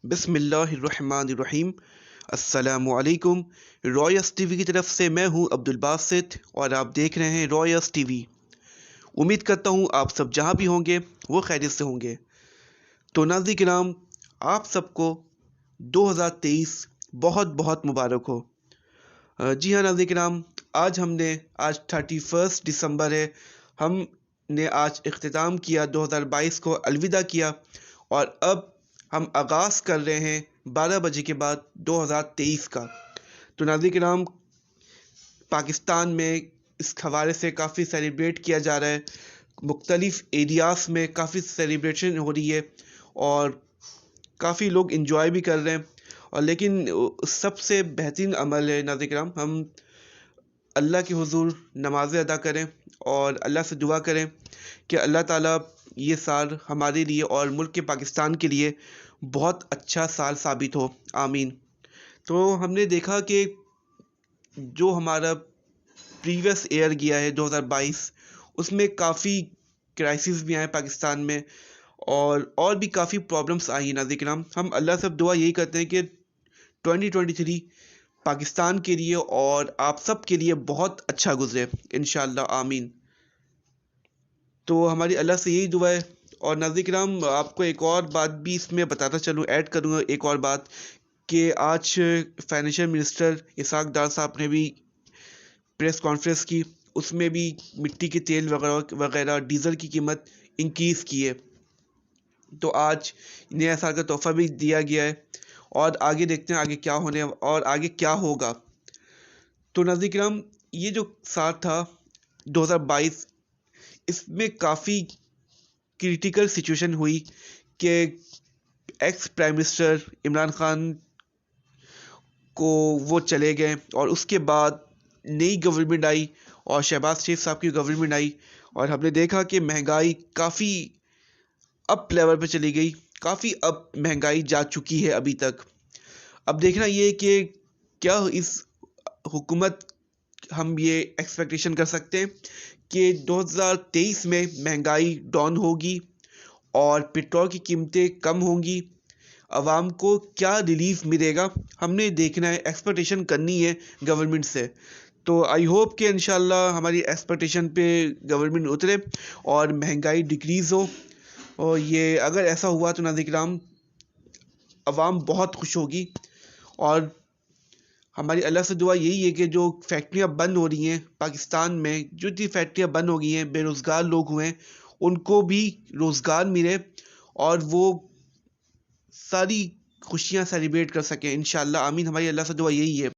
बिस्मिल्लाहिर्रहमानिर्रहीम। अस्सलामु अलैकुम। रॉयस टीवी की तरफ से मैं हूं अब्दुल बासित और आप देख रहे हैं रॉयस टीवी। उम्मीद करता हूं आप सब जहां भी होंगे वो खैरियत से होंगे। तो नाज़रीन किराम, आप सबको 2023 बहुत बहुत मुबारक हो। जी हाँ नाज़रीन किराम, आज 31 दिसंबर है। हमने आज इख्तिताम किया 2022 को, अलविदा किया और अब हम आगाज़ कर रहे हैं 12 बजे के बाद 2023 का। तो नाज़रीन किराम, पाकिस्तान में इस हवाले से काफ़ी सेलिब्रेट किया जा रहा है, मुख्तलिफ़ एरियाज़ में काफ़ी सेलिब्रेशन हो रही है और काफ़ी लोग इंजॉय भी कर रहे हैं। और लेकिन सबसे बेहतरीन अमल है नाज़रीन किराम, हम अल्लाह के हुज़ूर नमाज़ें अदा करें और अल्लाह से दुआ करें कि अल्लाह ताला ये साल हमारे लिए और मुल्क के पाकिस्तान के लिए बहुत अच्छा साल साबित हो, आमीन। तो हमने देखा कि जो हमारा प्रीवियस ईयर गया है 2022, उसमें काफ़ी क्राइसिस भी आए पाकिस्तान में और भी काफ़ी प्रॉब्लम्स आई हैं नाज़रीन किराम। हम अल्लाह से दुआ यही करते हैं कि 2023 पाकिस्तान के लिए और आप सब के लिए बहुत अच्छा गुजरे, इंशाअल्लाह, आमीन। तो हमारी अल्लाह से यही दुआ है। और नाज़रीन किराम, आपको एक और बात भी इसमें बताता चलूँ, ऐड करूँगा एक और बात कि आज फाइनेंशियल मिनिस्टर इसहाक डार साहब ने भी प्रेस कॉन्फ्रेंस की, उसमें भी मिट्टी के तेल वगैरह डीज़ल की कीमत इंक्रीज़ की है। तो आज नया साल का तोहफा भी दिया गया है और आगे देखते हैं आगे क्या होने और आगे क्या होगा। तो नाज़रीन किराम, ये जो साल था 2022, इसमें काफ़ी क्रिटिकल सिचुएशन हुई कि ex prime minister Imran Khan को वो चले गए और उसके बाद नई गवर्नमेंट आई और शहबाज शरीफ साहब की गवर्नमेंट आई और हमने देखा कि महंगाई काफ़ी अप लेवल पे चली गई, काफ़ी अप महंगाई जा चुकी है अभी तक। अब देखना ये कि क्या इस हुकूमत हम ये एक्सपेक्टेशन कर सकते हैं कि 2023 में महंगाई डाउन होगी और पेट्रोल की कीमतें कम होंगी, आवाम को क्या रिलीफ मिलेगा, हमने देखना है, एक्सपेक्टेशन करनी है गवर्नमेंट से। तो आई होप कि इंशाल्लाह हमारी एक्सपेक्टेशन पे गवर्नमेंट उतरे और महंगाई डिक्रीज़ हो। और ये अगर ऐसा हुआ तो नाज़रीन किराम, आवाम बहुत खुश होगी। और हमारी अल्लाह से दुआ यही है कि जो फैक्ट्रियाँ बंद हो रही हैं पाकिस्तान में, जो जी फैक्ट्रियाँ बंद हो गई हैं, बेरोज़गार लोग हुए हैं, उनको भी रोज़गार मिले और वो सारी खुशियाँ सेलिब्रेट कर सकें, इंशाअल्लाह, आमीन। हमारी अल्लाह से दुआ यही है।